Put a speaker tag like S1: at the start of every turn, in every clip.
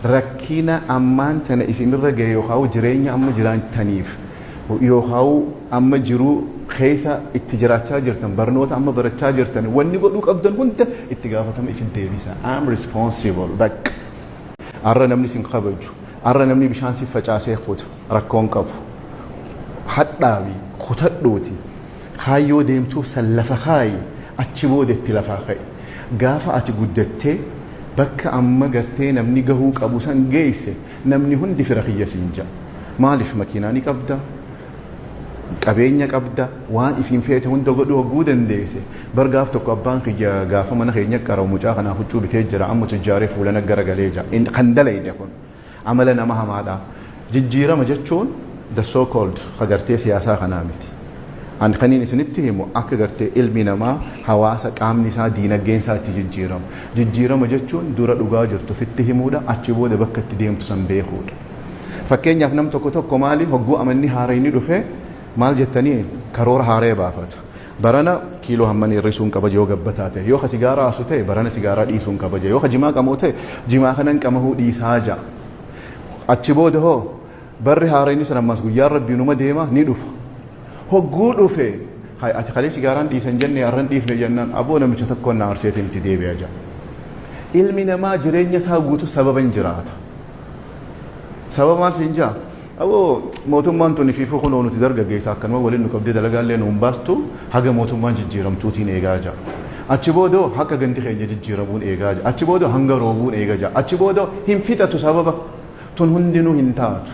S1: rakkina ammaan tana isinirra ga'e yookaan jireenya amma jiraataniif yookaan amma jiru keessa itti jiraachaa jirtan barnoota amma barachaa jirtan wanni godhuu qabdan hunda itti gaafatama isin deebisa. I'm responsible. Bakka arra namni sin qabaju arra namni bishaan si facaasee kuta rakkoon qabu hadhaawi kutadhuuti kaayyoo deemtuuf sallafa kaayi achi booda itti lafaa ka'e gaafa ati guddattee bakka amma gartee namni gahuu qabu san geesse namni hundi fira kiyya siin jaa maaliif makiinaa ni qabda qabeenya qabda waan ifiin feete hunda godhuu hogguu dandeesse bargaaf tokko abbaan kiyya gaafa mana keenya qaramu mucaa kanaaf huccuu bitee jira amma tujjaaree fuulana garagalee jira kan dalayde kun amala nama hamaadha jijjiirama jechuun the so called hagartee siyaasaa kanaa miti an kaniin isinitti himu akka gartee ilmi namaa hawaasa qaamni isaa diinagdeen isaa itti jijjiirama jechuun dura dhugaa jirtu fitti himuudha achi booda bakka itti deemtu san beekuudha. Fakkeenyaaf nam tokko maali hogguu amanni haarayni dhufe maal jettanii karoora haaree baafata. Barana kiiloo hamman hir'isuun qaba yoo gabbataa ta'e yoo sigaaraa asu ta'e barana sigaaraa dhiisuun qaba yoo jimaa qamoo ta'e jimaa kanan qamahuu dhiisaa ja'a. Achi booda hoo barri haarayni san ammas guyyaa rabbiinuma deema ni dhufa. Hogguu dhufe hay ati kale sigaaraan dhiisan jenne arran dhiifne jennaan aboo namicha tokko na arseetiin itti deebi'a jaa. Ilmi namaa jireenya isaa guutuu sababan jiraata. Sababa maal siin jaa? Aboo mootummaan tuni fiifuu kunoo nuti dargaggeessa akkanuma waliin nu qabdee dalagaallee nuun baastu haga mootummaan jijjiiramtuutiin eegaa jaa. Achi boodoo akka gandi keenya jijjiiramuun eegaa jaa. Achi boodoo hanga roobuun eegaa jaa. Achi boodoo hin fixatu sababa tun hundinuu hin taatu.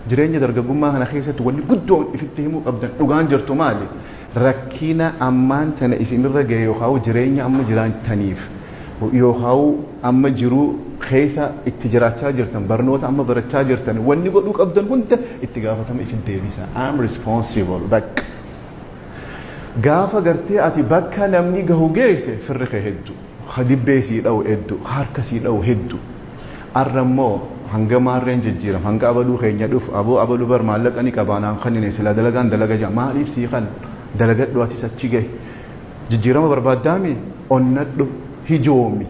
S1: Jireenya dargaggummaa kana keessatti wanni guddoon ifitti himuu qabdan dhugaan jirtu maali? Rakkina ammaan tana isinirra ga'e yookaan jireenya amma jiraataniif yookaan amma jiru keessa itti jiraachaa jirtan barnoota amma barachaa jirtan wanni godhuu qabdan hunda itti gaafatama isin deebisa. I'm responsible. Bakka gaafa gartee ati bakka namni gahu geesse firri kee hedduu hadibbee sii dha'u hedduu harka sii dha'u hedduu arrammoo hanga maarreen jijjiiram hanga abaluu keenya dhufu aboo abaluu bar maallaqa ni qabaanaan kanneen sila dalagaan dalaga jaa maaliif sii kan dalagadhu atis achi gahe jijjiirama barbaaddaami onnadhu hijoomi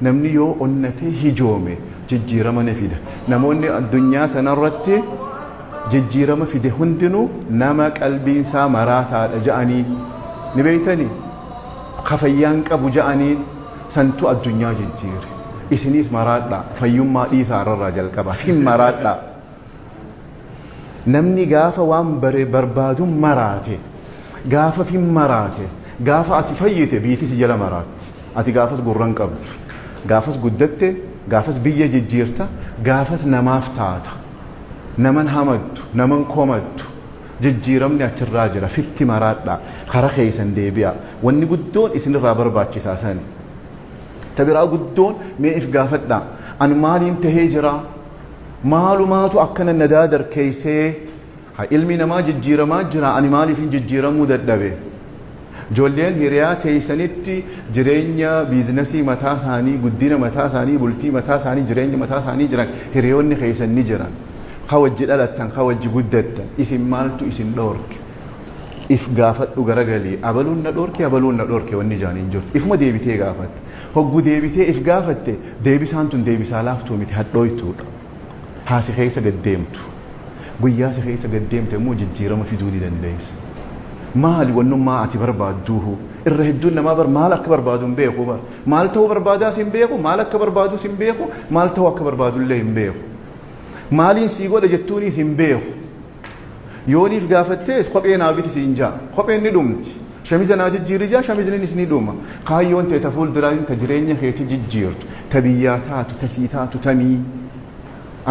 S1: namni yoo onnatee hijoome jijjiirama ne fida namoonni addunyaa tanarratti jijjiirama fide hundinuu nama qalbiinsaa maraataadha ja'anii ni beeytanii kafayyaan qabu ja'anii santu addunyaa jijjiire. Isinis maraadha fayyummaa dhiisaa irraa jalqaba fin maraadha namni gaafa waan barbaadu maraate gaafa fin maraate gaafa ati fayyite biitis jala maraatti ati gaafas gurran qabdu gaafas guddatte gaafas biyya jijjiirta gaafas namaaf taata naman hamaddu naman komaddu jijjiiramni achirraa jira fitti maraadha kara keessan deebi'a wanni guddoon isinirraa barbaachisaa sani. Tabiraa guddoon mee if gaafadha an maaliin tahee jira maalumaatu akkana nadaa darkeessee ilmi namaa jijjiiramaa jira ani maaliif hin jijjiiramuu dadhabe ijoolleen hiriyaa teessanitti jireenya biizinasii mataa isaanii guddina mataa isaanii bultii mataa isaanii jireenya mataa isaanii jiran hiriyoonni keessan ni jiran kawajji dhalattan kawajji guddattan isin maaltu isin dhoorke if gaafadhu garagalii abaluun na dhoorke wanni jaaniin jirtu ifuma deebitee gaafatte hoggu deebitee if gaafatte deebisaan tun deebisaa laaftuu miti hadhooytuudha haasi keessa gaddeemtu guyyaa si keessa gaddeemte immoo jijjiirama fiduu ni dandeessa maali wannummaa ati barbaadduuhu irra hedduun namaa bar maal akka barbaadu hin beeku bar maal ta'uu barbaadaas hin beeku maal akka barbaadus hin beeku maal ta'uu akka barbaadullee hin beeku maaliin sii godha jettuunis hin beeku yooniif gaafattees kophee naa biti siin jaa kopheen ni dhumti shamiza naa jijjiirri jaa shamizninis ni dhuma kaayyoon ta'e ta fuulduraatiin ta jireenya keetti jijjiirtu ta biyyaa taatu ta sii taatu tamii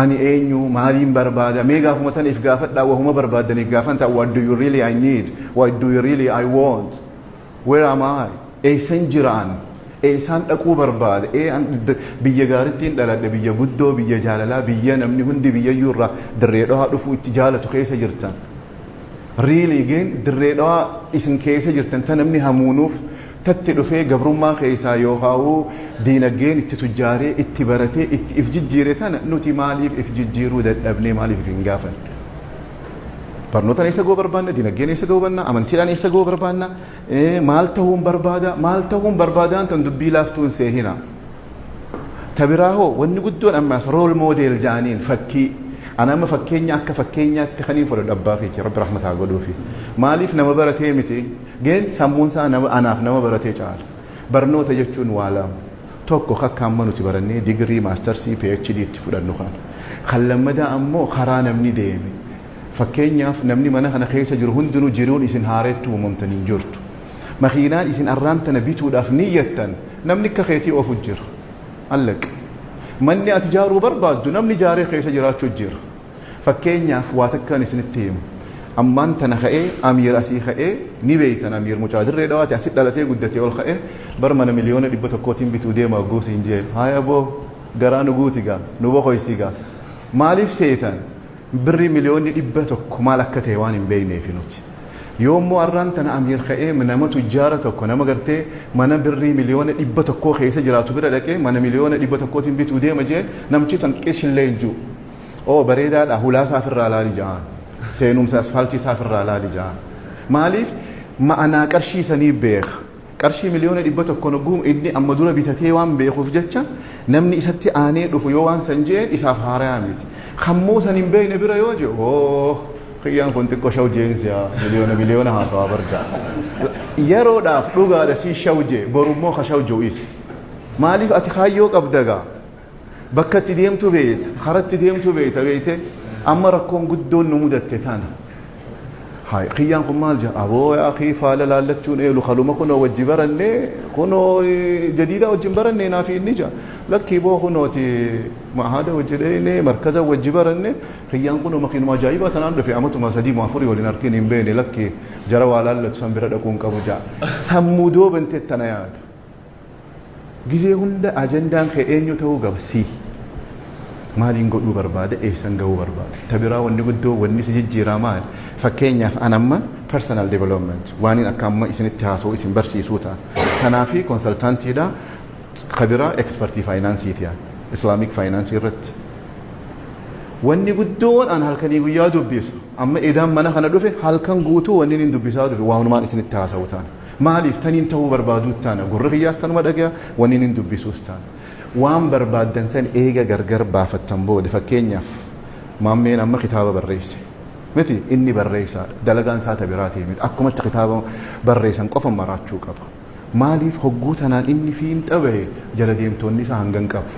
S1: ani eenyu maaliin barbaada mee gaafuma tan if gaafadhaa wahuma barbaadaniif gaafan ta'a what do you really I need what do you really I want where am I eessan jiraan eessaan dhaquu barbaada biyya gaarittiin dhaladhe biyya guddoo biyya jaalalaa biyya namni hundi biyyayyuu irraa dirree dhohaa dhufuu itti jaalatu keessa jirtan really again dirree dhohaa isin keessa jirtan ta namni hamuunuuf tatti dhufee gabrummaa keessaa yookaan diinagdeen itti tujjaaree itti baratee itti if jijjiire tana nuti maaliif if jijjiiruu dadhabnee maaliif hin gaafan barnoota eessa goo barbaanna diinagdeen eessa goo barbaanna amantiidhaan eessa goo barbaanna maal ta'uun barbaadaan tan dubbii laaftuun seehina تبراه ونقدون أما رول موديل جانين فكي أنا ما فكيني أك فكيني تخنين فلو الأباقي رب رحمة عقدو في ماليف نما برتي متي جين سمون سا أنا في نما برتي جال برنو تجتون والا توكو خا كامنو تبرني ديجري ماستر سي بي اتش دي تفود النخان خلما دا أمو خران مني ديمي فكيني في نمني منا أنا خيسة جرهون دنو جرون إسن هارتو ممتنين جرتو مخينان إسن أرامتنا بيتو دافنية نمني كخيتي أفجر قالك مني أتجارو برباد نمني جاري خيسة جرات شجر فكيني في واتكان إسن التيم أما أنت نخئ أمير أسي خئ نبيت أنا أمير مشاهدر دوات يسد لاتي قدتي والخئ برمنا مليون اللي بتكوتين بتو ديما غوس إنجيل هاي أبو قرانو غوتيغا نوبو خويسيغا ماليف سيتان بري مليون اللي مالك كتيوان بيني في نوتي يوم مو أرانتنا أمير خئ من ما تجارتك ونما قرتي منا بري مليون اللي بتكو خيسة جراتو برا لك منا مليون اللي بتكوتين بتو ديما جي نمشي تنكش اللينجو أو بريدا لا سافر على رجال سينوم ساسفالتي سافر على رجال ماليف ما أنا كرشي سني بيخ كرشي مليون اللي بتكو نقوم إني أما دولا بيتتي وان بيخ وفجتشا نمني إساتي آني رفو يوان سنجين إساف هارياميت خموسا نمبين برا يوجو أوه خيان كنت كوشاو جينز يا مليون هاسوا برجع يرو داف لوغا دسي شوجي برومو خشاو جويس ماليف أتخايو قبدغا بكت ديمتو بيت خرجت ديمتو بيت بيته أما ركون قدون نمودت تانا هاي خيان قمال جا أبو يا أخي فالا لالتون إيه لخلو ما كنو وجبرني كنو جديدة وجبرني نافي النجا لك بو كنو تي مع هذا وجديني مركزا وجبرني خيان كنو ما كنو ما جايبا تنان في عمتو ما سدي ما فري ولنركين بيني لك جروا لالت سنبرا دكون كبجا سمودو بنت التنايات جزء هند أجندان خيانيو تو قبسي ما لينقول بربادة إيه سنجو بربادة تبرا ونقدو ونسج الجيران فكينيا أنا ما personal development وانين أكمل إسن التحاسو إسن برسي سوتا تنافي consultancy دا خبرة expertise finance تيا Islamic finance رت ونقدون أنا هالكني ويادو بيس أما إذا ما نحن ندوفه هالكن قوتو ونين ندوبيسادو وانو ما إسن التحاسو تان ما ليف تنين تو بربادو تانا قرقياس تان ودقيا ونين ندوبيسوس تان وان بربادن سن إيجا غرغر بافتن بود فكينيا مامين أما كتابة بالرئيس متي إني بالرئيس دلقان ساتا براتي مت أكو مت كتابة بالرئيس قف مرات شو كبا ماليف حقوتنا إني في انتبه جلديم توني سهنجن كف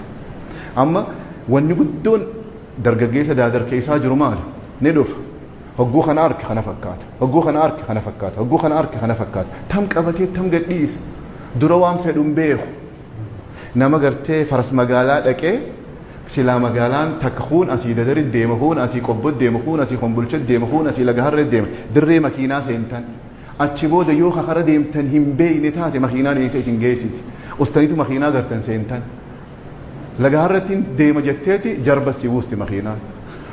S1: أما ونقدون درجة دادر كيسا جرمال ندوف حقوق خنارك خنفكات حقوق خنارك خنفكات حقوق خنارك خنفكات تم كبتي تم قديس دروان فدوم بيخ نما قرتي فرس مقالات لكي سلا مقالان تكخون أسي ددر الديمخون أسي قبض ديمخون أسي خنبلشت ديمخون أسي لقهر الديم دري مكينا سينتن أتشبو دا يوخا خرا ديمتن هم بيني تاتي مكينا ليسي سنجيسيت استنيتو مكينا قرتن سينتن لقهرتين ديم جتتي جرب السيوستي مكينا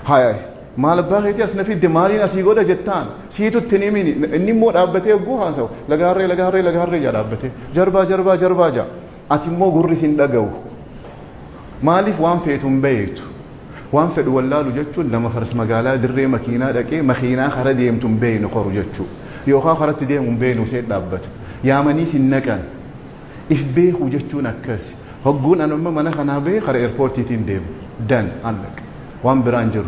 S1: هاي ما لباغيتي أصنع في الدمارين أسي قودا جتان سيتو التنميني إني مود أبتي أبوها سو لقهري جا أبتي جربا جا أتمو غرسين دغو مالف وان فيتم بيت وان فد ولالو جچو لما فرس مقالا دري مكينا دقي مخينا خرا ديمتم بين قرو جچو يوخا خرت ديم بين وسيد دابت يا مني سنكن اف بيخو جچو نكس هغون انا ما خنا بي خرا ايربورت تين ديم دن انك وان برانجر